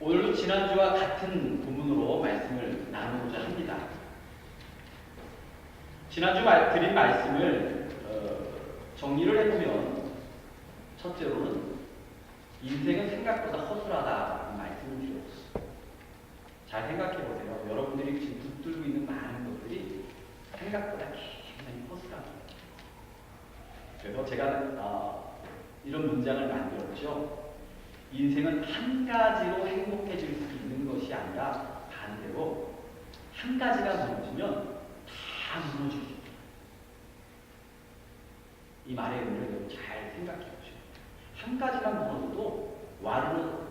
오늘도 지난주와 같은 부분으로 말씀을 나누고자 합니다. 지난주 드린 말씀을 정리를 해보면 첫째로는 인생은 생각보다 허술하다는 말씀을 드렸어요. 잘 생각해보세요. 여러분들이 지금 붙들고 있는 많은 것들이 생각보다 굉장히 허술합니다. 그래서 제가 이런 문장을 만들었죠. 인생은 한 가지로 행복해질 수 있는 것이 아니라 반대로 한 가지가 무너지면 다 무너질 수 있다. 이 말의 의미를 잘 생각해 보세요. 한 가지만 무너져도 와르르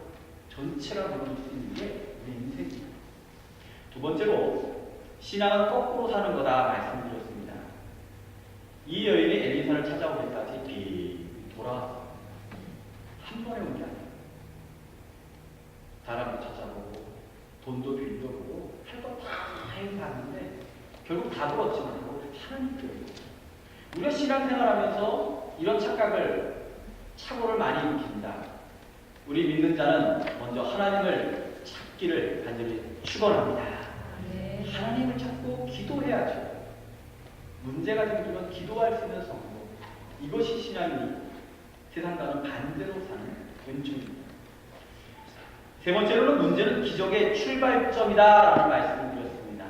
전체가 무너질 수 있는 게 우리 인생입니다. 두 번째로 신앙은 거꾸로 사는 거다 말씀드렸습니다. 이 여인이 엘리사를 찾아올 때까지 돌아왔어요. 한 번에 온 게 아니에요. 사람을 찾아보고 돈도 빌려보고 할 거 다 해봤는데 결국 다 들었지만 하나님께서 우리가 신앙생활하면서 이런 착오를 많이 일으킵니다. 우리 믿는 자는 먼저 하나님을 찾기를 간절히 축원합니다. 하나님을 찾고 기도해야죠. 문제가 생기면 기도할 수 있는 성도, 이것이 신앙이 세상과는 반대로 사는 은총입니다. 세 번째로는 문제는 기적의 출발점이다라는 말씀을 드렸습니다.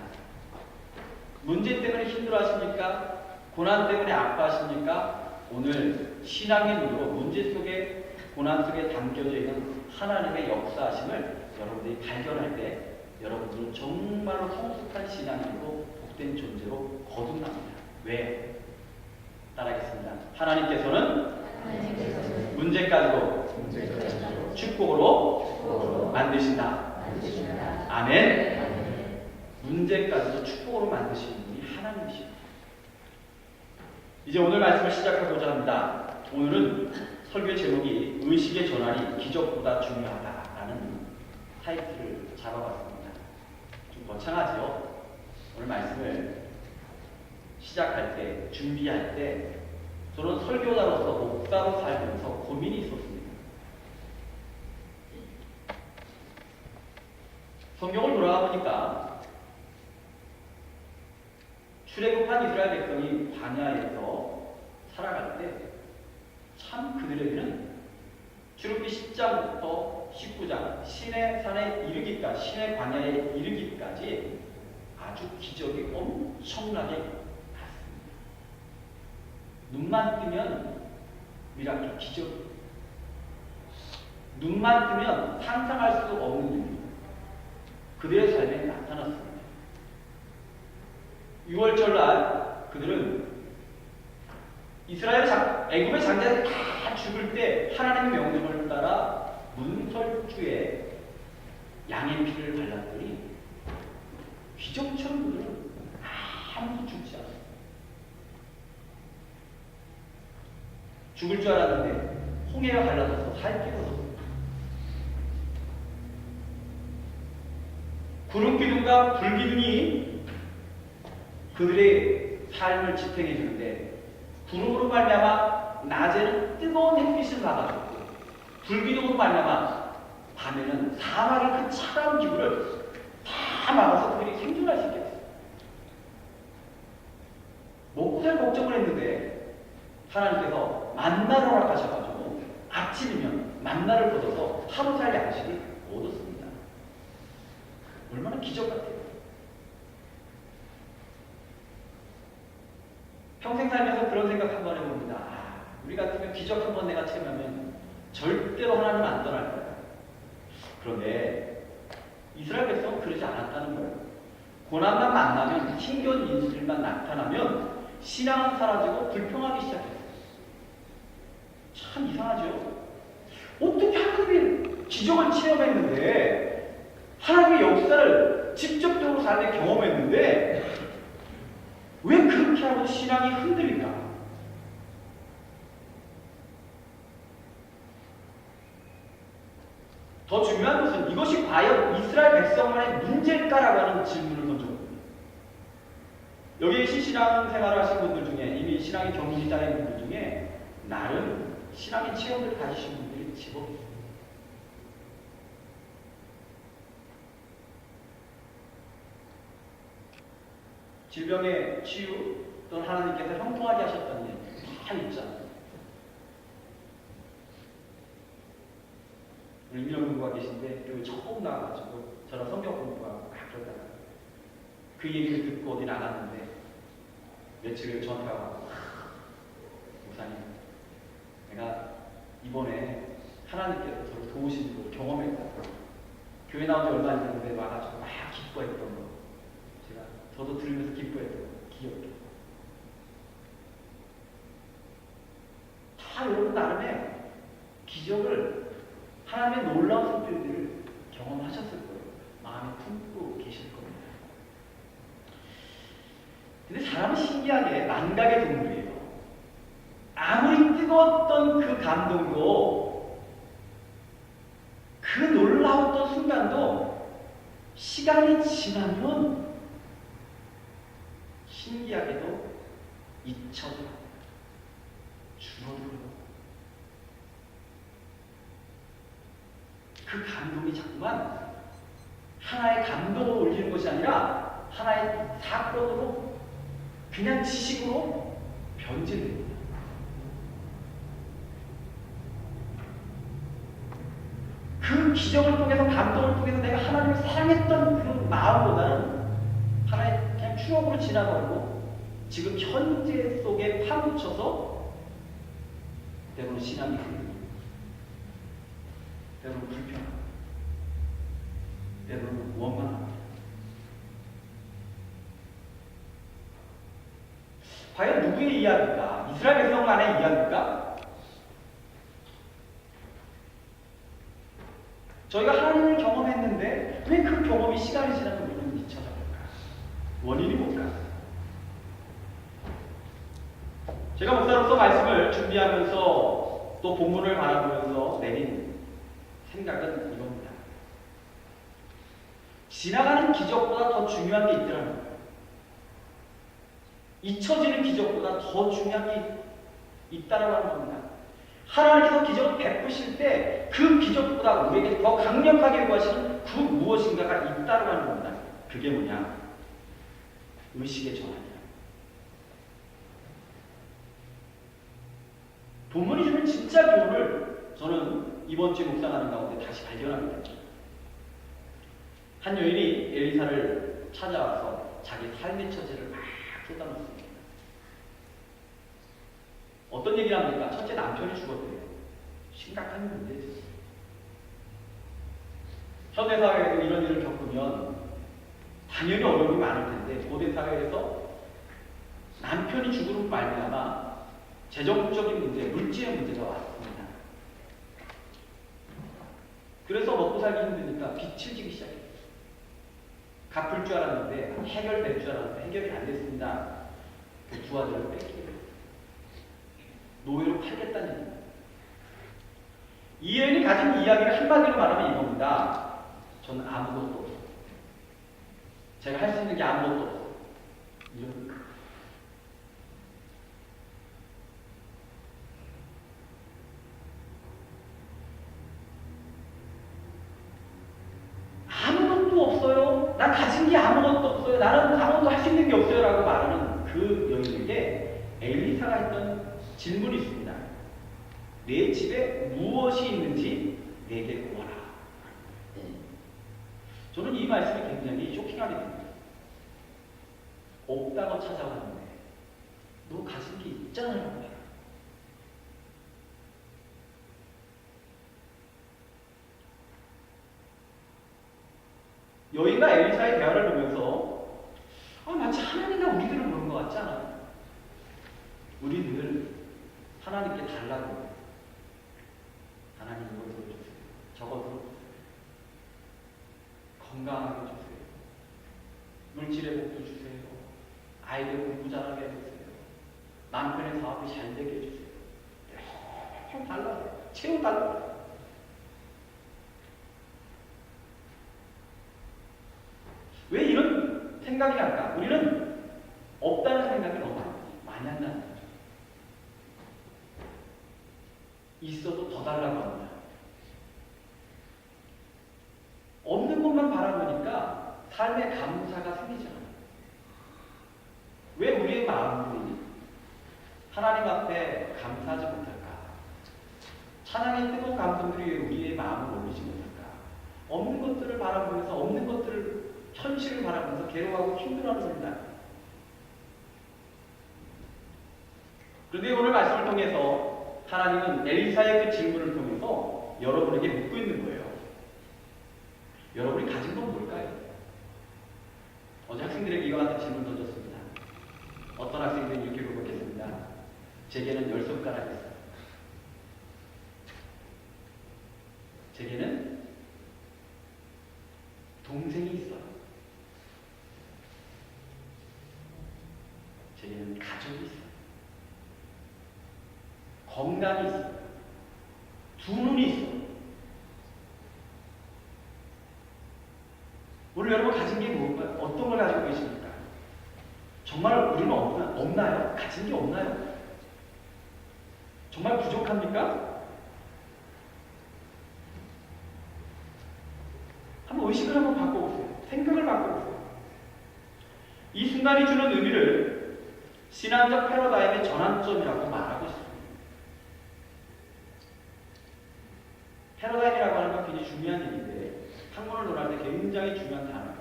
문제 때문에 힘들어하십니까? 고난 때문에 아파하십니까? 오늘 신앙의 눈으로 문제 속에, 고난 속에 담겨져 있는 하나님의 역사하심을 여러분들이 발견할 때 여러분들은 정말로 성숙한 신앙인으로 복된 존재로 거듭납니다. 왜? 따라하겠습니다. 하나님께서는 문제 가지고 축복으로 만드신다. 아멘. 문제 가지고 축복으로 만드시는 분이 하나님이십니다. 이제 오늘 말씀을 시작하고자 합니다. 오늘은 설교 제목이 의식의 전환이 기적보다 중요하다라는 타이틀을 잡아봤습니다. 좀 거창하죠? 오늘 말씀을 시작할 때, 준비할 때 저는 설교자로서 목사로 살면서 고민이 있었습니다. 성경을 돌아가 보니까 출애굽한 이스라엘 백성이 광야에서 살아갈 때 참 그들에게는 출애굽기 10장부터 19장 신의 산에 이르기까지, 신의 광야에 이르기까지 아주 기적이 엄청나게 났습니다. 눈만 뜨면 미라클, 기적. 눈만 뜨면 상상할 수 없는 일이 그들의 삶에 나타났습니다. 6월절 날 그들은 애굽의 장자들이 다 죽을 때 하나님의 명령을 따라 문설주에 양의 피를 발랐더니 기적처럼 그들은 아무도 죽지 않았어요. 죽을 줄 알았는데 홍해가 갈라져서 살게 얻었습니다. 구름 기둥과 불 기둥이 그들의 삶을 지탱해 주는데 구름으로 말미암아 낮에는 뜨거운 햇빛을 막아주고 불 기둥으로 말미암아 밤에는 사막의 그 차가운 기분을 다 막아서 그들이 생존할 수 있게 됐어요. 먹고 살 걱정을 했는데 하나님께서 만나를 허락하셔가지고 아침이면 만나를 걷어서 하루 살 양식을 얻었습니다. 얼마나 기적 같아요. 평생 살면서 그런 생각 한번 해봅니다. 우리 같으면 기적 한번 내가 체험하면 절대로 하나님 안 떠날 거야. 그런데 이스라엘 백성은 그러지 않았다는 거예요. 고난만 만나면, 힘겨운 인실만 나타나면 신앙은 사라지고 불평하기 시작했어요. 참 이상하죠? 어떻게 하나님이 기적을 체험했는데, 하나님의 역사를 직접적으로 삶에 경험했는데 왜 그렇게 하고 신앙이 흔들릴까? 더 중요한 것은 이것이 과연 이스라엘 백성만의 문제일까라고 하는 질문을 던져봅니다. 여기 계신 신앙생활을 하신 분들 중에, 이미 신앙의 경륜이 쌓인 분들 중에 나름 신앙의 체험을 가지신 분들이 제법 있습니다. 질병의 치유 또는 하나님께서 형통하게 하셨던 일 다 있잖아요. 우리 임명 공부가 계신데 교회 처음 나와가지고 저랑 성경 공부하고 막 그러다가 그 얘기를 듣고 어디 나갔는데 며칠 후에 저한테 와서 목사님, 내가 이번에 하나님께서 저를 도우신 걸 경험했다고. 교회 나온 지 얼마 안 됐는데 와가지고 막 기뻐했던 거. 제가 저도 들으면서 기뻐했던 거. 기억해. 다 여러분 나름의 기적을, 하나님의 놀라운 선들들을 경험하셨을 거예요. 마음에 품고 계실 겁니다. 근데 사람은 신기하게 망각의 동물이에요. 아무리 뜨거웠던 그 감동도, 그 놀라웠던 순간도 시간이 지나면 신기하게도 잊혀져요. 줄어들어요. 그 감동이 자꾸만 하나의 감동을 올리는 것이 아니라 하나의 사건으로, 그냥 지식으로 변질됩니다. 그 기적을 통해서, 감동을 통해서 내가 하나님을 사랑했던 그 마음보다는 하나의 그냥 추억으로 지나가고 지금 현재 속에 파묻혀서 때로는 신앙이 흐르고, 때로는 불편하고, 때로는 원망합니다. 과연 누구의 이야기일까? 이스라엘 백성만의 이야기일까? 저희가 하나님을 경험했는데 왜 그 경험이 시간이 지나면 우리는 잊혀져갈까? 원인이 뭘까? 제가 목사로서 말씀을 준비하면서 또 본문을 바라보면서 내린 생각은 이겁니다. 지나가는 기적보다 더 중요한 게 있더라는 거예요. 잊혀지는 기적보다 더 중요한 게 있다라는 겁니다. 하나님께서 기적을 베푸실 때 그 기적보다 우리에게 더 강력하게 요구하시는 그 무엇인가가 있다라는 겁니다. 그게 뭐냐? 의식의 전환이야. 본문이 주는 진짜 교훈을 저는 이번 주에 묵상하는 가운데 다시 발견합니다. 한 여인이 엘리사를 찾아와서 자기 삶의 처지를 막 쏟아놓습니다. 어떤 얘기를 합니까? 첫째, 남편이 죽었대요. 심각한 문제죠. 현대사회에도 이런 일을 겪으면 당연히 어려움이 많을 텐데, 고대사회에서 남편이 죽음으로 말미암아 재정적인 문제, 물질의 문제가 왔습니다. 그래서 먹고 살기 힘드니까 빚을 지기 시작했어요. 갚을 줄 알았는데, 해결될 줄 알았는데 해결이 안 됐습니다. 그 두 아들을 뺏기게 됐어요. 노예로 팔겠다는 얘기입니다. 이 여인이 가진 이야기를 한마디로 말하면 이겁니다. 저는 아무것도 없어요. 제가 할 수 있는 게 아무것도 없어요. 이런 아무것도 없어요. 난 가진 게 아무것도 없어요. 나는 아무것도 할 수 있는 게 없어요. 라고 말하는 그 여인에게 엘리사가 했던 질문이 있습니다. 내 집에 무엇이 있는지 내게 구하라. 저는 이 말씀이 굉장히 쇼킹하게 됩니다. 없다고 찾아왔는데 너 가진 게 있잖아요. 여인과 엘리사의 대화를 보면서 마치 하나님과 우리들을 보는 것 같지 않아요? 우리들 하나님께 달라고, 하나님 이걸 주세요. 적어도 건강하게 주세요. 물질의 복도 주세요. 아이들 공부 잘하게 해주세요. 남편의 사업이 잘 되게 해주세요. 달라요. 채워달라요. 왜 이런 생각이 날까? 우리는 없다는 생각이 너무 많이 한다는 거죠. 있어도 더 달라고 합니다. 없는 것만 바라보니까 삶의 감사가 생기지 않아요. 하나님 앞에 감사하지 못할까? 찬양의 뜨거운 감동들이 우리의 마음을 올리지 못할까? 없는 것들을 바라보면서 없는 것들을 현실을 바라보면서 괴로워하고 힘들어하는 겁니다. 그런데 오늘 말씀을 통해서 하나님은 엘리사의 그 질문을 통해서 여러분에게 묻고 있는 거예요. 여러분이 가진 건 뭘까요? 어제 학생들에게 이와 같은 질문 던졌습니다. 어떤 학생들이 이렇게 고백했습니다. 제게는 10손가락이 있어요. 제게는 동생이 있어요. 제게는 가족이 있어요. 건강이 있어요. 두 눈이 있어요. 오늘 여러분 가진 게 뭘까요? 어떤 걸 가지고 계십니까? 정말 우리는 없나요? 가진 게 없나요? 정말 부족합니까? 한번 의식을 한번 바꿔보세요. 생각을 바꿔보세요. 이 순간이 주는 의미를 신앙적 패러다임의 전환점이라고 말하고 있습니다. 패러다임이라고 하는 건 굉장히 중요한 얘기인데 학문을 논할 때 굉장히 중요한 단어예요.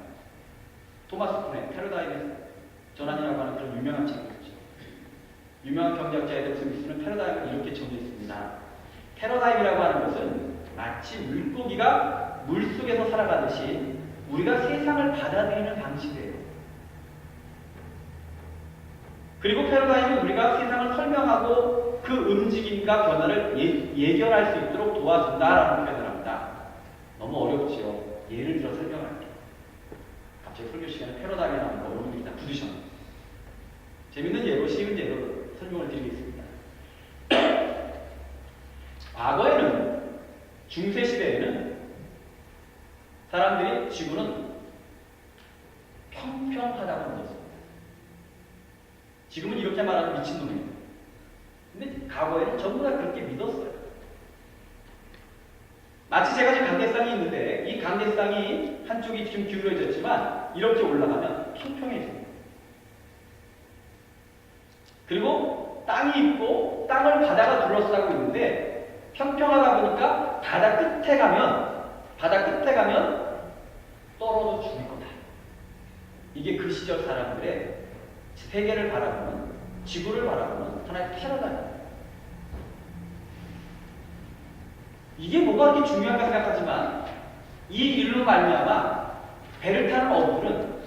토마스 쿤의 패러다임의 전환이라고 하는 그런 유명한 책이 있죠. 유명한 경제학자 에덤 스미스는 패러다임을 이렇게 정의했습니다. 패러다임이라고 하는 것은 마치 물고기가 물속에서 살아가듯이 우리가 세상을 받아들이는 방식이에요. 그리고 패러다임은 우리가 세상을 설명하고 그 움직임과 변화를 예견할 수 있도록 도와준다라는 표현을 합니다. 너무 어렵지요. 예를 들어 설명할게요. 갑자기 설교 시간에 패러다임이 나오는 거 여러분들이 다 부딪혔네요. 재밌는 예로, 쉬운 예로 설명을 드리겠습니다. 과거에는, 중세시대에는 사람들이 지구는 평평하다고 믿었습니다. 지금은 이렇게 말하면 미친놈이에요. 근데 과거에는 전부 다 그렇게 믿었어요. 마치 제가 지금 강대상이 있는데 이 강대상이 한쪽이 지금 기울어졌지만 이렇게 올라가면 평평해집니다. 그리고 땅이 있고 땅을 바다가 둘러싸고 있는데 평평하다 보니까 바다 끝에 가면 떨어져 죽을 거다. 이게 그 시절 사람들의 세계를 바라보는, 지구를 바라보는 하나의 패러다임입니다. 이게 뭐가 그렇게 중요한가 생각하지만 이 일로 말미암아 배를 타는 어부들은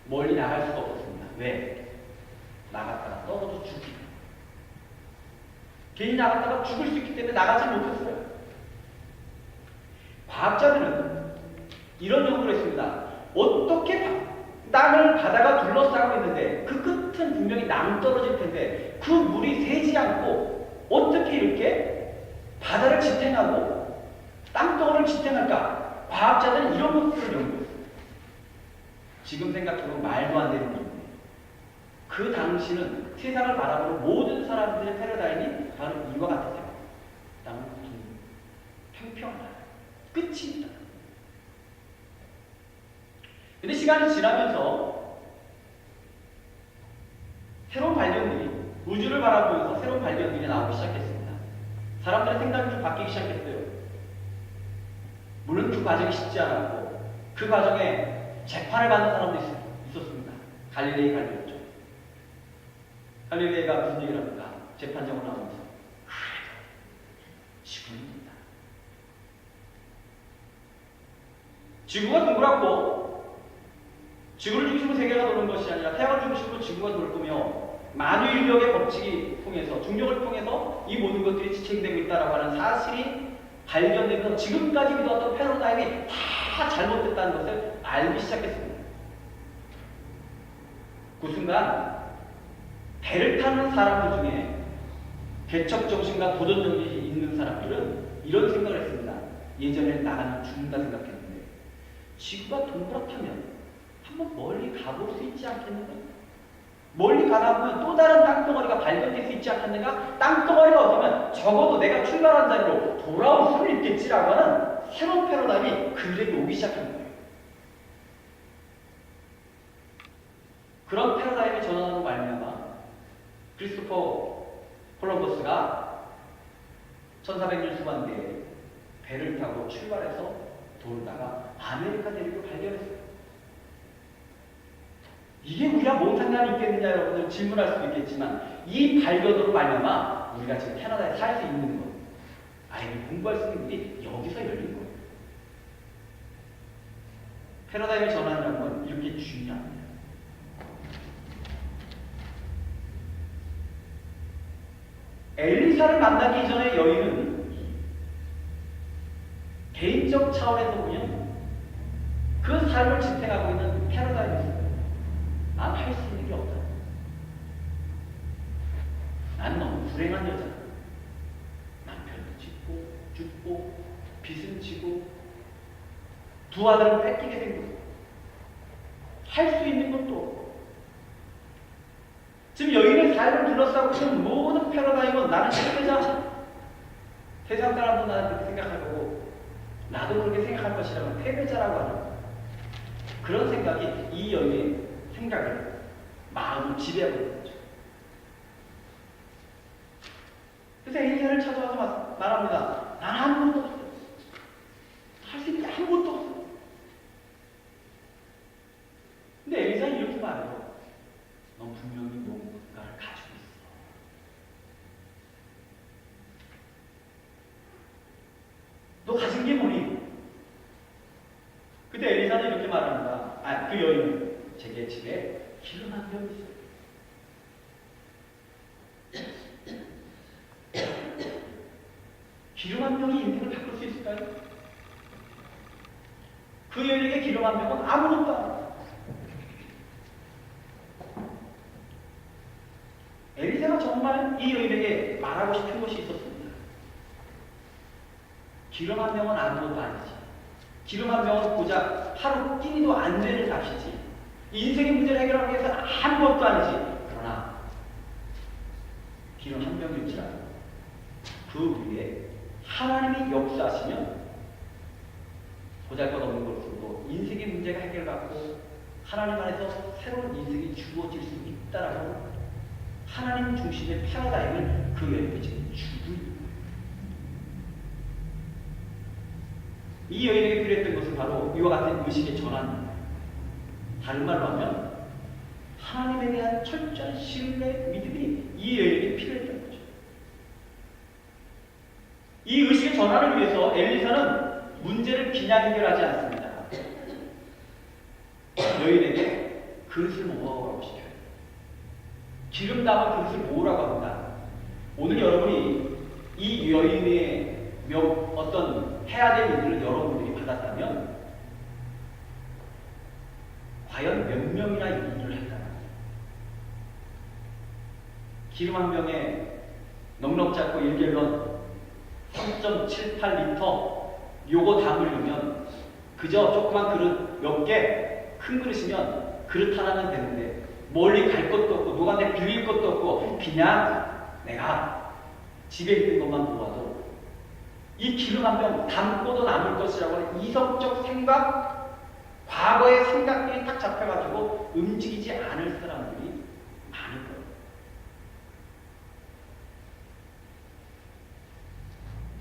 멀리 나갈 수가 없었습니다. 왜? 나갔다가 떨어져 죽기. 괜히 나갔다가 죽을 수 있기 때문에 나가지 못했어요. 과학자들은 이런 연구를 했습니다. 어떻게 땅을 바다가 둘러싸고 있는데 그 끝은 분명히 낭떠러질 텐데 그 물이 새지 않고 어떻게 이렇게 바다를 지탱하고 땅덩어리를 지탱할까? 과학자들은 이런 것들을 연구했어요. 지금 생각해보면 말도 안 되는 일이에요. 그 당시는 세상을 바라보는 모든 사람들의 패러다임이 바로 이와 같았어요. 땅은 평평하다. 끝이 있다. 근데 시간이 지나면서 새로운 발견들이, 우주를 바라보면서 새로운 발견들이 나오기 시작했습니다. 사람들의 생각이 좀 바뀌기 시작했어요. 물론 그 과정이 쉽지 않았고 그 과정에 재판을 받는 사람도 있었습니다. 갈릴레이 갈릴레이죠. 갈릴레이가 무슨 얘기를 합니까? 재판장으로 나오면서 지구입니다. 지구가 동그랗고 지구를 중심으로 세계가 도는 것이 아니라 태양을 중심으로 지구가 돌 거며 만유인력의 법칙이 통해서, 중력을 통해서 이 모든 것들이 지탱되고 있다고 하는 사실이 발견되면서 지금까지 믿었던 패러다임이 다 잘못됐다는 것을 알기 시작했습니다. 그 순간 배를 타는 사람들 중에 개척정신과 도전정신이 있는 사람들은 이런 생각을 했습니다. 예전에 나가면 죽는다 생각했는데 지구가 동그랗다면 한번 멀리 가볼 수 있지 않겠는가? 멀리 가다 보면 또 다른 땅덩어리가 발견될 수 있지 않겠는가? 땅덩어리가 없으면 적어도 내가 출발한 자리로 돌아올 수는 있겠지라고 하는 새로운 패러다임이 그들에게 오기 시작한 거예요. 그런 패러다임이 전환으로 말미암아 크리스토퍼 콜럼버스가 1400년 후반기에 배를 타고 출발해서 돌다가 아메리카 대륙을 발견했어요. 이게 우리가 못한 날이 있겠느냐 여러분들 질문할 수도 있겠지만 이 발견으로 말미암아 우리가 지금 캐나다에 살 수 있는 것, 아이들 공부할 수 있는 일이 여기서 열린 거예요. 패러다임을 전환하는 건 이렇게 중요합니다. 엘리사를 만나기 전에 여인은 개인적 차원에서 보면 그 삶을 지탱하고 있는 패러다임이었어요. 난 할 수 있는 게 없다. 난 너무 불행한 여자다. 남편도 짓고 죽고 빚은 지고 두 아들을 뺏기게 된 거예요. 할 수 있는 것도 없고. 지금 여인의 삶을 둘러싸고 있는 모든 패러다임은 나는 패배자. 세상 사람도 나는 그렇게 생각할 거고 나도 그렇게 생각할 것이라면 패배자라고 하는 그런 생각이 이 여인의 생각을 마음을 지배하고 있는 거죠. 그래서 엘리사를 찾아와서 말합니다. 난 아무것도 없어. 할 수 있는 게 아무것도 없어. 근데 엘리사는 이렇게 말해요. 넌 분명히 뭔가를 가지고 있어. 너 가진 게 뭐니? 그때 엘리사는 이렇게 말합니다. 그 여인은 제게 집에 기름 한 병 있어요. 기름 한 병이 인생을 바꿀 수 있을까요? 그 여인에게 기름 한 병은 아무것도 아니에요. 엘리사가 정말 이 여인에게 말하고 싶은 것이 있었습니다. 기름 한 병은 아무것도 아니지. 기름 한 병은 고작 하루 끼니도 안 되는 값이지. 인생의 문제를 해결하기 위해서 아무것도 아니지. 그러나 기름 한 병일지라도 그 위에 하나님이 역사하시면 보잘것없는 것으로도 인생의 문제가 해결받고 하나님 안에서 새로운 인생이 주어질 수 있다라고 하나님 중심의 패러다임을 그 여인에게 지금 주고 있는 거예요. 이 여인에게 필요했던 것은 바로 이와 같은 의식의 전환입니다. 다른 말로 하면 하나님에 대한 철저한 신뢰, 믿음이 이 여인에게 필요했던 거죠. 이 의식의 전환을 위해서 엘리사는 문제를 그냥 해결하지 않습니다. 여인에게 그릇을 모으라고 시켜요. 기름 담은 그릇을 모으라고 합니다. 오늘 여러분이 이 여인의 어떤 해야 될 일들을 여러분들이 받았다면 과연 몇 명이나 이 일을 할까요? 기름 한 병에 넉넉 잡고 1갤런 3.78리터 요거 담으려면 그저 조그만 그릇 몇 개, 큰 그릇이면 그릇 하나는 되는데 멀리 갈 것도 없고 누구한테 빌릴 것도 없고 그냥 내가 집에 있는 것만 모아도 이 기름 한 병 담고도 남을 것이라고 하는 이성적 생각, 과거의 생각들이 딱 잡혀가지고 움직이지 않을 사람들이 많을 거예요.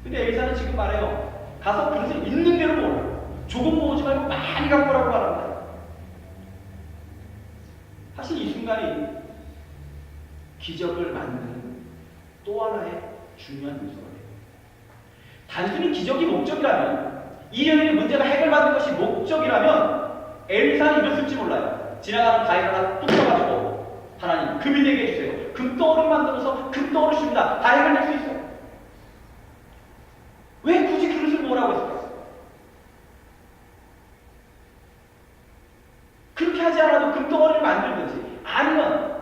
근데 엘리사는 지금 말해요. 가서 그릇을 있는 대로 모으라. 조금 모으지 말고 많이 갖고 오라고 말합니다. 사실 이 순간이 기적을 만드는 또 하나의 중요한 요소가 돼요. 단순히 기적이 목적이라면, 이 여인의 문제가 해결받는 것이 목적이라면 엘리사는 이랬을지 몰라요. 지나가는 가위 하나 뚝 떠가지고 하나님 금이 되게 해주세요. 금덩어리 만들어서 금덩어리 줍니다. 다 해결될 수 있어요. 왜 굳이 그릇을 모으라고 했을까요? 그렇게 하지 않아도 금덩어리를 만들든지 아니면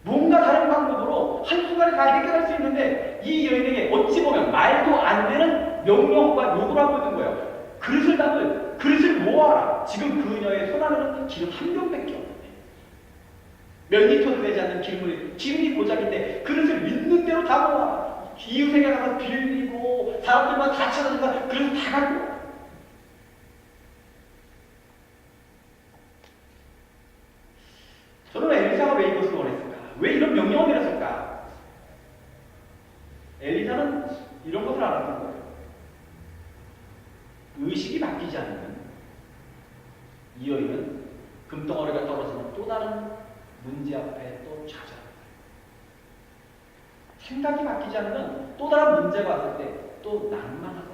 뭔가 다른 방법으로 한순간에 다 해결할 수 있는데 이 여인에게 어찌 보면 말도 안 되는 명령과 요구를 하고 있는 거예요. 그릇을 담을 그릇을 모아라. 지금 그녀의 손 안에는 기름 한 병밖에 없는데 몇 리터도 되지 않는 기름이 고작인데 그릇을 있는 대로 다 모아라. 이웃에게 가서 빌리고 사람들만 다 찾아다니까 그릇 다 갖고 와. 저는 엘리사가 왜 이것을 원했을까? 왜 이런 엘리사는 이런 것을 알았던 거예요. 의식이 바뀌지 않으면 이 여인은 금덩어리가 떨어지는 또 다른 문제 앞에 또 좌절합니다. 생각이 바뀌지 않으면 또 다른 문제가 왔을 때 또 낭만하잖아요.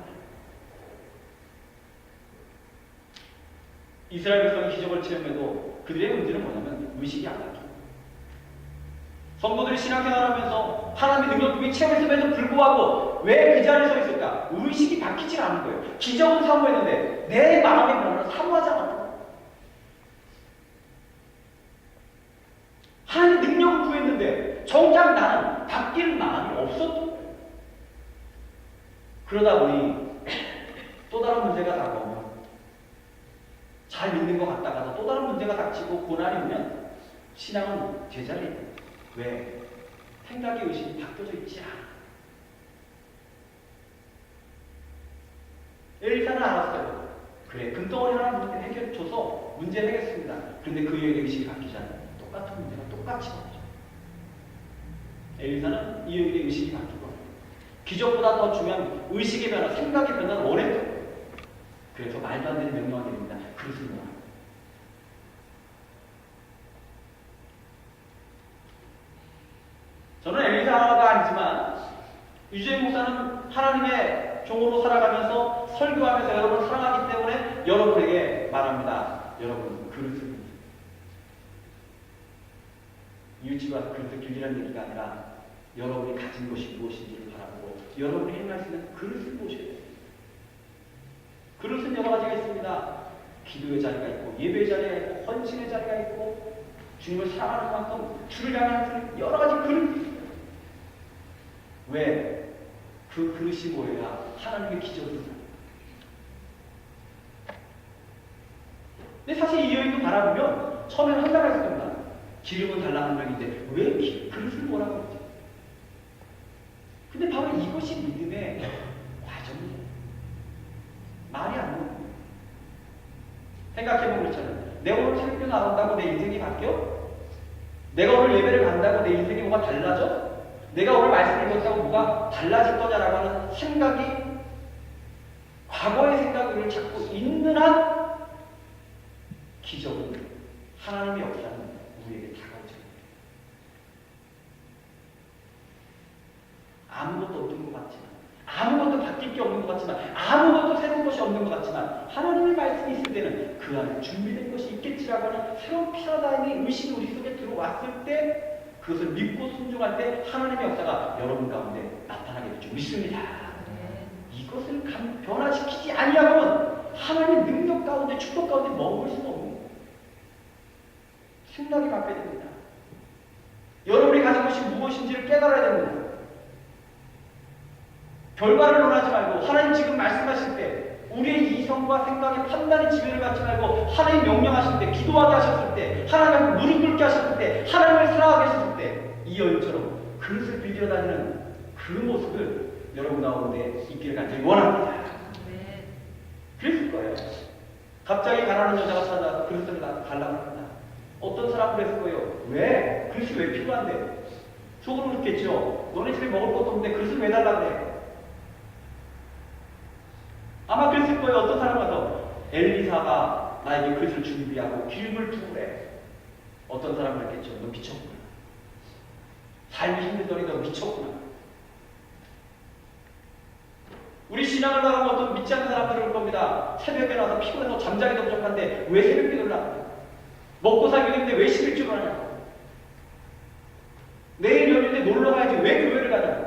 이스라엘 백성이 기적을 체험해도 그들의 문제는 뭐냐면 의식이 안 바뀌어요. 성도들이 신앙생활하면서 하나님의 능력이 체험했음에도 불구하고 왜 그 자리에 서 있을까? 의식이 바뀌지 않은 거예요. 기적은 사모했는데 내 마음의 변화는 사모하지 않았던 거예요. 하나님의 능력을 구했는데 정작 나는 바뀔 마음이 없었던 거예요. 그러다 보니 또 다른 문제가 다가오면 잘 믿는 것 같다가도 또 다른 문제가 닥치고 고난이 오면 신앙은 제자리에 있어요. 왜? 생각의 의식이 바뀌어져 있지 않아. 엘리사는 알았어요. 그래, 금덩어리 하나 해결줘서 문제 해결했습니다. 그런데 그 여인의 의식이 바뀌지 않아요. 똑같은 문제가 똑같이 나오죠. 엘리사는 이 여인의 의식이 바뀌고 기적보다 더 중요한 의식의 변화, 생각의 변화를 원했던 거예요. 그래서 말도 안 되는 명령을 내립니다. 그릇을 놓아. 저는 엘리사가 아니지만 유재인 목사는 하나님의 종으로 살아가면서 설교하면서 여러분을 사랑하기 때문에 여러분에게 말합니다. 여러분 그릇을 이웃집에 와서 그릇을 빌리라는 얘기가 아니라 여러분이 가진 것이 무엇인지를 바라보고 여러분이 행할 수 있는 그릇을 보셔야 돼요. 그릇은 여러 가지가 있습니다. 기도의 자리가 있고 예배의 자리가 있고 헌신의 자리가 있고 주님을 사랑하는 만큼 주를 향하는 여러 가지 그릇이 있어요. 왜? 그 그릇이 뭐예요? 하나님의 기적을 있어요. 근데 사실 이 여인도 바라보면 처음에는 한가가 있을 겁니다. 기름은 달라는 명인데 왜 그릇을 뭐라고 그러지? 근데 바로 이것이 믿음의 과정이에요. 말이 안 나와요. 생각해보면 그렇잖아요. 내가 오늘 새벽에 나온다고 내 인생이 바뀌어? 내가 오늘 예배를 간다고 내 인생이 뭐가 달라져? 내가 오늘 말씀을 듣다고 뭐가 달라질 거냐라고 하는 생각이 과거의 생각을 자꾸 있는 한 기적은 하나님의 역사는 우리에게 다가오지 않아요. 아무것도 없는 것 같지만 아무것도 바뀔 게 없는 것 같지만 아무것도 새로운 것이 없는 것 같지만 하나님의 말씀이 있을 때는 그 안에 준비된 것이 있겠지라고 하는 새로운 패러다임의 의식이 우리 속에 들어왔을 때 그것을 믿고 순종할 때 하나님의 역사가 여러분 가운데 나타나게 될 줄 믿습니다. 이것을 변화시키지 아니하면 하나님의 능력 가운데 축복 가운데 머물 수가 없는 거예요. 생각이 바뀌어야 됩니다. 여러분이 가진 것이 무엇인지를 깨달아야 됩니다. 결과를 논하지 말고 하나님 지금 말씀하실 때 우리의 이성과 생각의 판단의 지배를 받지 말고 하나님 명령하실 때 기도하게 하셨을 때 하나님 앞에 무릎 꿇게 하셨을 때 하나님을 사랑하게 하셨을 때 이 여인처럼 그릇을 빌려 다니는 그 모습을 여러분 가운데 있기를 간절히 원합니다. 그랬을 거예요. 갑자기 가난한 여자가 찾아와서 그릇을 달라고 합니다. 어떤 사람 그랬을 거예요. 왜? 그릇이 왜 필요한데? 속으로 그렇겠죠. 너네 집에 먹을 것도 없는데 그릇을 왜 달라고 해? 아마 그랬을 거예요. 어떤 사람 와서 엘리사가 나에게 그릇을 준비하고 기름을 부으래. 어떤 사람은 그랬겠죠. 너 미쳤구나. 삶이 힘들더니 너 미쳤구나. 우리 신앙을 나가면 어떤 믿지 않는 사람들이 올 겁니다. 새벽에 나와서 피곤해서 잠자기도 부족한데 왜 새벽 기도를 하냐? 먹고 살기 힘든데 왜 11주를 하냐? 내일 연휴인데 놀러 가야지 왜 교회를 가냐?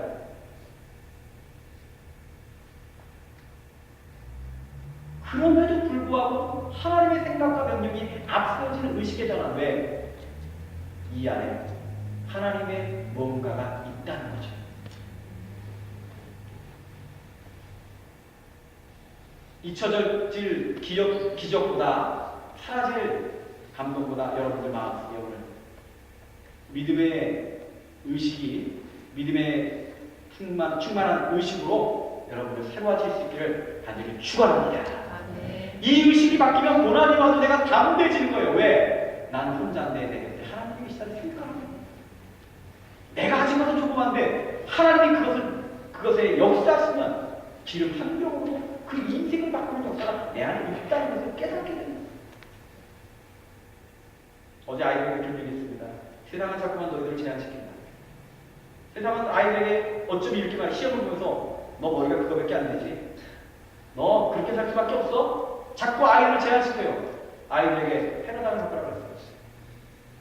그럼에도 불구하고 하나님의 생각과 명령이 앞서지는 의식의 전환. 왜? 이 안에 하나님의 뭔가가 있다는 거죠. 잊혀질 기적보다 사라질 감동보다 여러분들 마음속에 오늘 믿음의 의식이 믿음의 충만한 의식으로 여러분들 새로워질 수 있기를 간절히 축원합니다. 이 의식이 바뀌면 고난이 와도 내가 담대해지는 거예요. 왜? 나는 혼자인데 내 곁에 하나님이 계시다는 생각을 합니다. 내가 가진 것은 조그만데 하나님이 그것에 역사하시면 기름 한 병으로 그 인생을 바꾸는 역사가 내 안에 있다는 것을 깨닫게 됩니다. 어제 아이들에게 그런 얘기 했습니다. 세상은 자꾸만 너희들을 제한시킨다. 세상은 아이들에게 어쩜 이렇게 말 시험을 보면서 너 머리가 그거밖에 안 되지? 너 그렇게 살 수밖에 없어? 자꾸 아이들을 제한시켜요. 아이들에게 패러다임을 바꾸라고 했어요.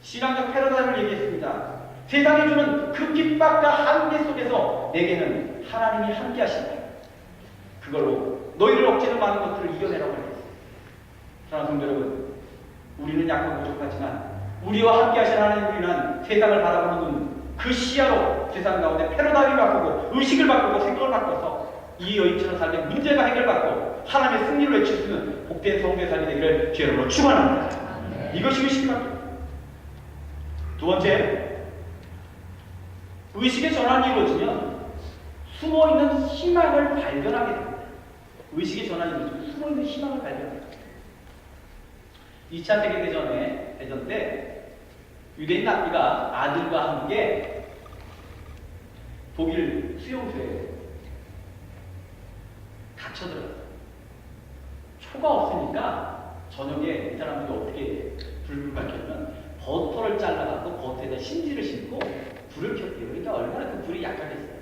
신앙적 패러다임을 얘기했습니다. 세상이 주는 그 핍박과 한계 속에서 내게는 하나님이 함께 하신다. 그걸로 너희를 억제는 많은 것들을 이겨내라고 하겠습니다. 사랑하는 성도 여러분, 우리는 약하고 부족하지만 우리와 함께 하신 하나님을 위한 세상을 바라보는 그 시야로 세상 가운데 패러다임을 바꾸고 의식을 바꾸고 생각을 바꿔서 이 여인처럼 살게 문제가 해결받고 하나님의 승리를 외칠 수 있는 복된 성도의 삶이 되기를 주의 이름으로 축원합니다. 이것이 의식이 바뀝니다. 두 번째, 의식의 전환이 이루어지면 숨어있는 희망을 발견하게 됩니다. 의식의 전환이 이루어지면 숨어있는 희망을 발견하게 됩니다. 2차 세계대전 때 유대인 납비가 아들과 함께 독일 수용소에 갇혀들었어요. 초가 없으니까 저녁에 이 사람들이 어떻게 불을 밝히면 버터를 잘라갖고 버터에다 심지를 싣고 불을 켰대요. 그러니까 얼마나 그 불이 약하겠어요.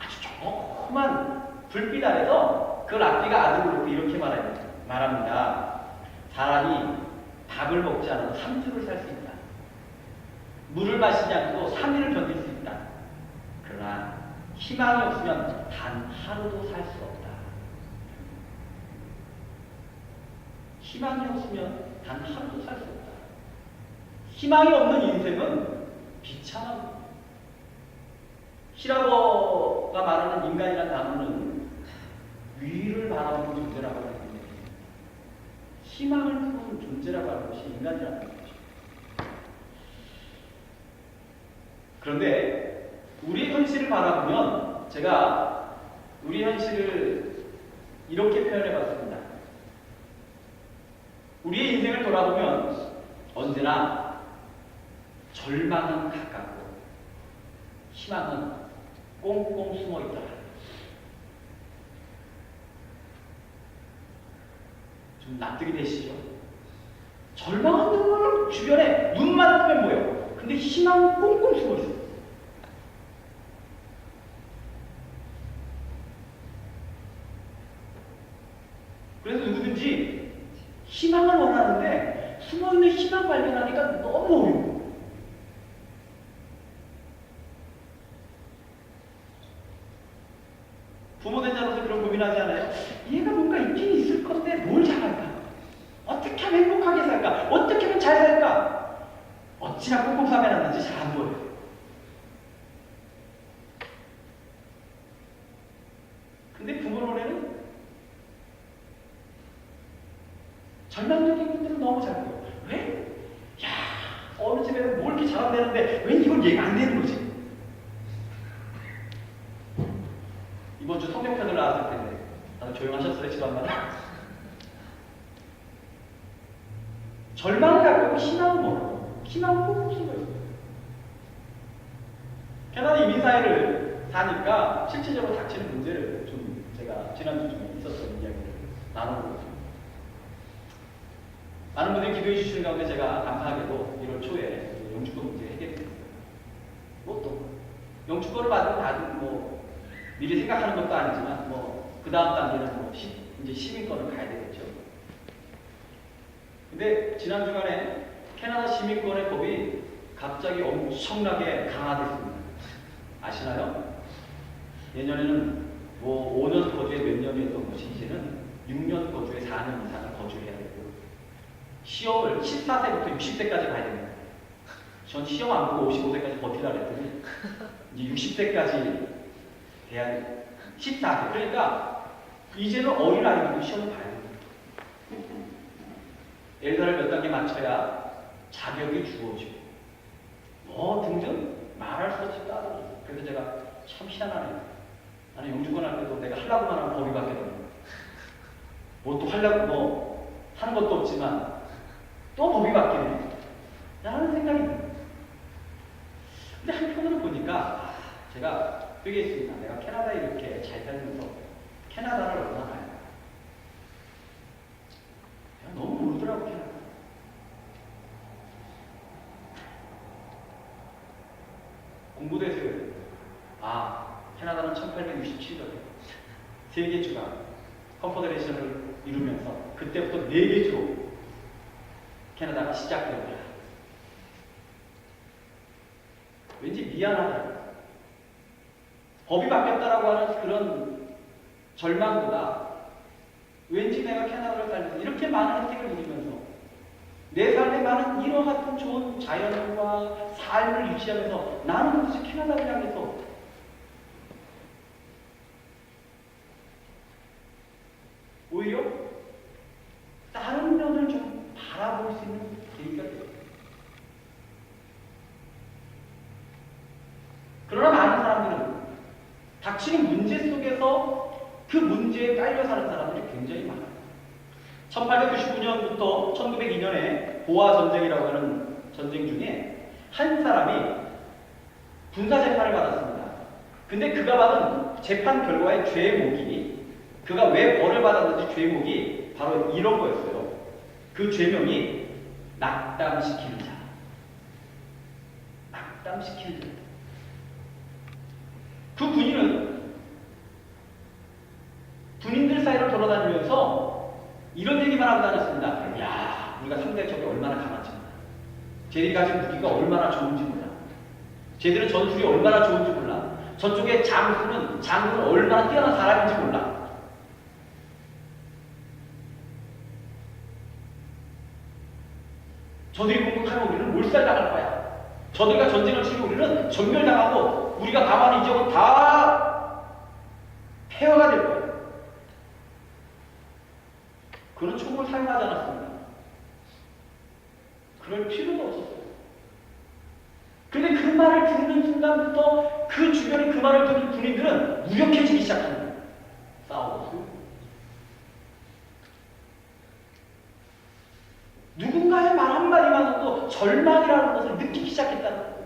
아주 조그만 불빛 아래서 그 랍비가 아들을 놓고 이렇게 말합니다. 사람이 밥을 먹지 않아도 3주를 살 수 있다. 물을 마시지 않고도 3일을 견딜 수 있다. 그러나 희망이 없으면 단 하루도 살 수 없다. 희망이 없으면 단 하루도 살 수 없다. 희망이 없는 인생은 비참합니다. 히라버가 말하는 인간이라는 단어는 위를 바라보는 존재라고 하는 겁니다. 희망을 품은 존재라고 하는 것이 인간이라는 것이죠. 그런데 우리의 현실을 바라보면 제가 우리 현실을 이렇게 표현해 봤습니다. 우리의 인생을 돌아보면 언제나 절망은 가깝고 희망은 꽁꽁 숨어 있다. 좀 납득이 되시죠? 절망은 늘 주변에 눈만 뜨면 보여. 근데 희망은 꽁꽁 숨어 있어요. 그래서 누구든지 희망을 원하는데 숨어있는 희망 발견하니까 너무 어려워. 부모된 자로서 그런 고민하지 않아요? 얘가 뭔가 있긴 있을 건데 뭘 잘할까? 어떻게 하면 행복하게 살까? 어떻게 하면 잘 살까? 어찌나 꼼꼼함에 났는지 잘 안 보여요. 근데 부모 노래는 절망적인 것들은 너무 잘 보여. 왜? 야, 어느 집에는 뭘 이렇게 잘한다는데 왜 이건 얘가 안 되는 거지? 이번 주 성경편을 나왔을 텐데 다들 조용하셨어요? 집안마다? 절망을 갖고 희망은 뭐라고? 희망은 꼭 숨어 있어요. 캐나다 이민사회를 사니까 실질적으로 닥치는 문제를 좀 제가 지난주 중에 있었던 이야기를 나눠보고 있습니다. 많은 분들이 기도해 주시는 가운데 제가 감사하게도 1월 초에 영주권 문제 해결했어요. 뭐 또 영주권을 받은 미리 생각하는 것도 아니지만 그 다음 단계는 이제 시민권을 가야 되겠죠. 근데 지난 주간에 캐나다 시민권의 법이 갑자기 엄청나게 강화됐습니다. 아시나요? 예전에는 5년 거주에 몇 년이었던 것이 이제는 6년 거주에 4년 이상을 거주해야 되고 시험을 14세부터 60세까지 가야 됩니다. 전 시험 안 보고 55세까지 버티라 그랬더니 이제 60세까지 돼야 돼요. 14세. 그러니까 이제는 어린아이들도 시험을 봐야 됩니다. 엘사를 몇 단계 맞춰야 자격이 주어지고 등등 말할 수 없이 따르죠. 그래서 제가 참 희한하네요. 나는 영주권 할 때도 내가 하려고만 하면 법이 바뀌더라고요. 또 하려고 하는 것도 없지만 또 법이 바뀌네 라는 생각이 듭니다. 근데 한편으로 보니까 제가 회개했습니다. 내가 캐나다에 이렇게 잘 살면서 캐나다를 얼마나 알까? 내가 너무 모르더라고, 캐나다. 공부도 했어요. 캐나다는 1867년에 세계주가 컨퍼더레이션을 이루면서 그때부터 4개주로 캐나다가 시작되었다. 왠지 미안하다. 법이 바뀌었다라고 하는 그런 절망보다 왠지 내가 캐나다를 살면서 이렇게 많은 혜택을 누리면서 내 삶에 많은 이와 같은 좋은 자연과 삶을 유지하면서 나는 도대체 캐나다를 향해서 오히려 다른 면을 좀 바라볼 수 있는 계기가 돼요. 그러나 많은 사람들은 닥치는 문제 속에서 그 문제에 깔려 사는 사람들이 굉장히 많아요. 1899년부터 1902년에 보아 전쟁이라고 하는 전쟁 중에 한 사람이 군사 재판을 받았습니다. 근데 그가 받은 재판 결과의 죄목이, 그가 왜 벌을 받았는지 죄목이 바로 이런 거였어요. 그 죄명이 낙담시키는 자. 낙담시키는 자. 그 군인은 군인들 사이로 돌아다니면서 이런 얘기만 하고 다녔습니다. 야, 우리가 상대 적이 얼마나 강한지 몰라. 쟤들이 가진 무기가 얼마나 좋은지 몰라. 쟤들은 전술이 얼마나 좋은지 몰라. 저쪽의 장군은 얼마나 뛰어난 사람인지 몰라. 저들이 공격하면 우리는 몰살당할 거야. 저들과 전쟁을 치고 우리는 전멸당하고 우리가 가만히 이 지역은 다 폐허가 될 거야. 그런 총을 사용하지 않았습니다. 그럴 필요도 없었어요. 그런데 그 말을 듣는 순간부터 그 주변에 그 말을 듣는 군인들은 무력해지기 시작합니다. 싸우고 누군가의 말 한마디만으로도 절망이라는 것을 느끼기 시작했다는 거예요.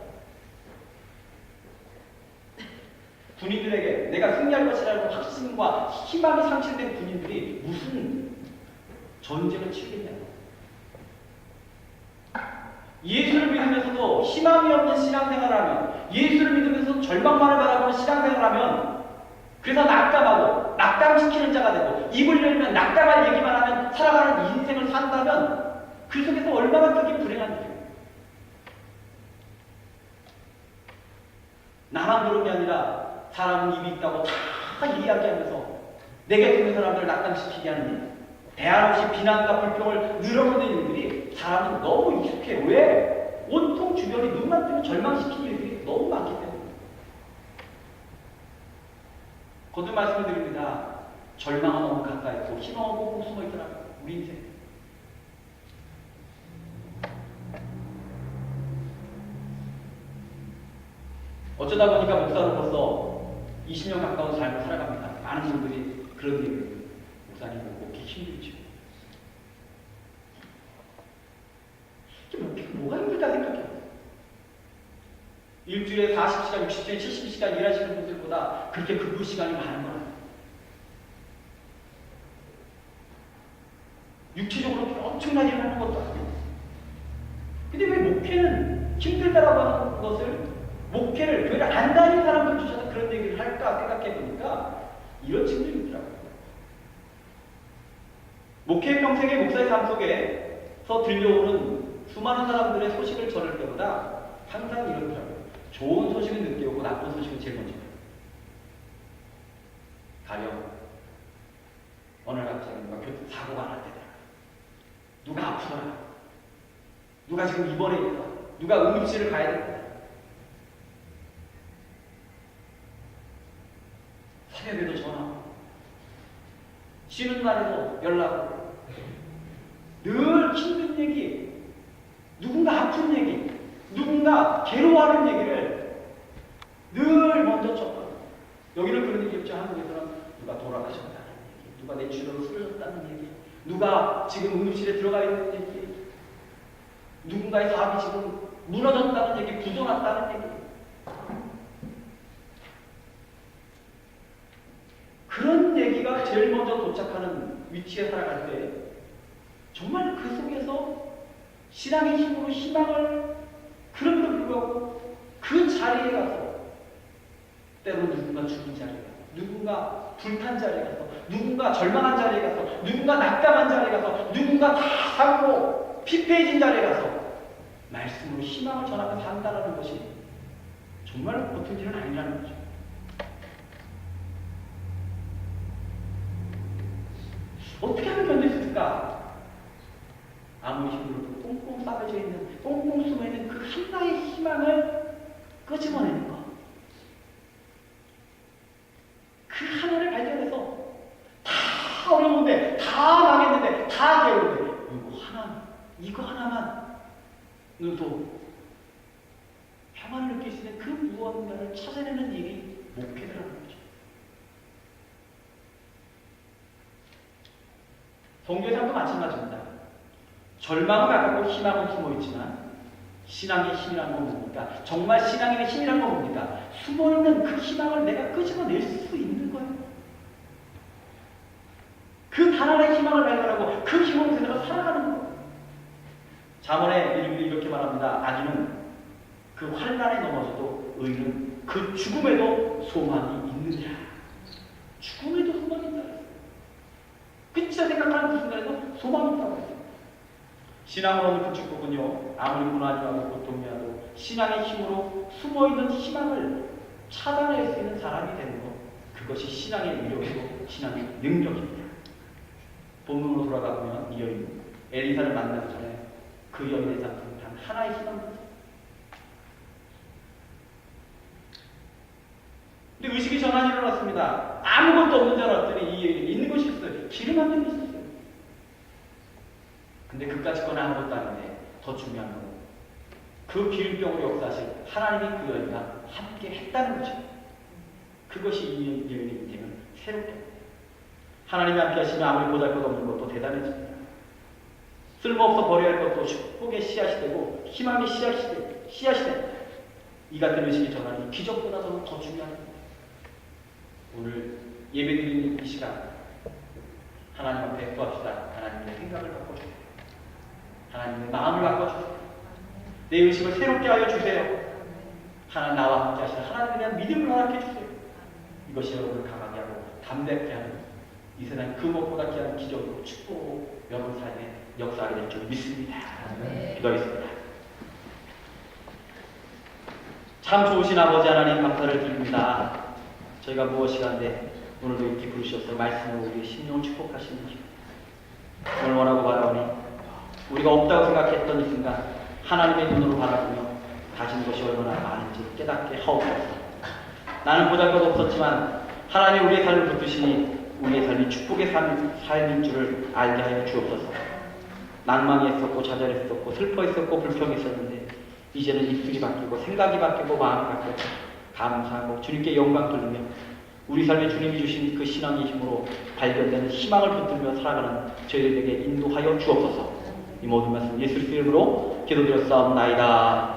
군인들에게 내가 승리할 것이라는 확신과 희망이 상실된 군인들이 무슨 전쟁을 치겠냐고. 예수를 믿으면서도 희망이 없는 신앙생활을 하면, 예수를 믿으면서 절망만을 바라보는 신앙생활을 하면, 그래서 낙담하고 낙담시키는 자가 되고 입을 열면 낙담할 얘기만 하면 살아가는 인생을 산다면 그 속에서 얼마나 크게 불행한 일이에요. 나만 그런 게 아니라 사람은 입이 있다고 다 이야기하면서 내게 듣는 사람들을 낙담시키게 하는 일, 대안 없이 비난과 불평을 늘어놓는 일들이 사람은 너무 익숙해. 왜? 온통 주변이 눈만 뜨면 절망시키는 일들이 너무 많기 때문에. 거듭 말씀을 드립니다. 절망은 너무 가까이 있고 희망은 꼭 숨어 있더라고요. 우리 인생. 어쩌다 보니까 목사로서 20년 가까운 삶을 살아갑니다. 많은 분들이 그런 얘기를, 목사님 먹기 힘들죠. 이게 뭐가 힘들다 생각해요. 일주일에 40시간, 60시간, 70시간 일하시는 분들보다 그렇게 근무 시간이 많은 거예요. 육체적으로 엄청나게 하는 것도 아니고. 근데 왜 목회는 힘들다라고 하는 것을, 목회를, 교회를 안 다니는 사람들조차도 그런 얘기를 할까 생각해 보니까 이런 측면이 있더라고요. 목회 평생의 목사의 삶 속에서 들려오는 수많은 사람들의 소식을 전할 때보다 항상 이렇더라고요. 좋은 소식은 늦게 오고 나쁜 소식은 제일 먼저 와요. 가령 어느 날 갑자기 누가 교통사고가 났대더라. 누가 아프더라. 누가 지금 입원해 있다. 누가 응급실을 가야 된다. 새벽에도 전화, 쉬는 날에도 연락, 늘 힘든 얘기, 누군가 아픈 얘기, 누군가 괴로워하는 얘기를 늘 먼저 쳤거든요. 여기는 그런 얘기 없죠. 한국에서는 누가 돌아가셨다는 얘기, 누가 뇌출혈로 쓰러졌다는 얘기, 누가 지금 응급실에 들어가 있는 얘기, 누군가의 사업이 지금 무너졌다는 얘기, 부도났다는 얘기. 내가 제일 먼저 도착하는 위치에 살아갈 때 정말 그 속에서 신앙의 힘으로 희망을 그럼에도 불구하고 그 자리에 가서 때로 누군가 죽은 자리에 가서 누군가 불탄 자리에 가서 누군가 절망한 자리에 가서 누군가 낙담한 자리에 가서 누군가 다 상고 피폐해진 자리에 가서 말씀으로 희망을 전하며 산다는 것이 정말 보통 일은 아니라는 거죠. 어떻게 하면 견딜 수 있을까? 아무리 힘들어도 꽁꽁 싸매져 있는, 꽁꽁 숨어있는 그 하나의 희망을 끄집어내는 것. 그 하나를 발견해서 다 어려운데, 다 망했는데, 다 깨우는데 이거 하나만 눈도 평안을 느낄 수 있는 그 무언가를 찾아내는 일이 목회라는 거죠. 종교생활도 마찬가지입니다. 절망은 가깝고 희망은 숨어있지만 신앙의 힘이란 건 뭡니까? 정말 신앙의 힘이란 건 뭡니까? 숨어있는 그 희망을 내가 끄집어낼 수 있는 거예요. 그 단 하나의 희망을 발견하고 그 힘으로 그대로 살아가는 거예요. 잠언에 이렇게 말합니다. 악인은 그 환난에 넘어져도 의인은 그 죽음에도 소망이 있느니라. 죽음에도 소망이 있다. 끝이라 생각하는 그 순간에도 소망이 있다고 했어요. 신앙으로는 그 축복은요, 아무리 고난이라도 고통이라도 신앙의 힘으로 숨어있는 희망을 찾아낼 수 있는 사람이 되는 것, 그것이 신앙의 위력이고 신앙의 능력입니다. 본문으로 돌아가 보면 이 여인 엘리사를 만나기 전에 그 여인의 잡은 단 하나의 희망이었어요. 근데 의식이 전환이 일어났습니다. 아무것도 없는 줄 알았더니 이 여인이 있는 것이 있어요. 기름 한 점이 있었어요. 근데 그까짓 건 아무것도 아닌데 더 중요한 건 그 기름병으로 역사하신 하나님이 그 여인과 함께 했다는 거죠. 그것이 이 여인의 인생을 새롭게 합니다. 하나님이 함께 하시면 아무리 보잘것없는 것도 대단해집니다. 쓸모없어 버려야 할 것도 축복의 씨앗이 되고 희망의 씨앗이 됩니다. 이 같은 의식이 전하니 기적보다 더 중요한 겁니다. 오늘 예배드리는 이 시간 하나님 앞에 구합시다. 하나님의 생각을 바꿔주세요. 하나님의 마음을 바꿔주세요. 내 의식을 새롭게 하여 주세요. 하나님 나와 함께 하시는 하나님에 대한 믿음을 허락해 주세요. 이것이 여러분을 강하게 하고 담대하게 하는 이 세상 그 무엇보다 귀한 기적으로 축복으로 여러분 삶에 역사하게 될 줄 믿습니다. 기도하겠습니다. 참 좋으신 아버지 하나님 감사를 드립니다. 저희가 무엇이간데 오늘도 이렇게 부르셔서 말씀으로 우리의 심령을 축복하시는 주. 오늘 원하고 바라오니 우리가 없다고 생각했던 이 순간 하나님의 눈으로 바라보며 가진 것이 얼마나 많은지 깨닫게 하옵소서. 나는 보잘것 없었지만 하나님 우리의 삶을 붙드시니 우리의 삶이 축복의 삶인 줄을 알게 하여 주옵소서. 낭만이 있었고 좌절했었고 슬퍼했었고 불평했었는데 이제는 입술이 바뀌고 생각이 바뀌고 마음이 바뀌고 감사하고 주님께 영광 돌리며 우리 삶에 주님이 주신 그 신앙의 힘으로 발견되는 희망을 붙들며 살아가는 저희들에게 인도하여 주옵소서. 이 모든 말씀 예수 그리스도의 이름으로 기도드렸사옵나이다.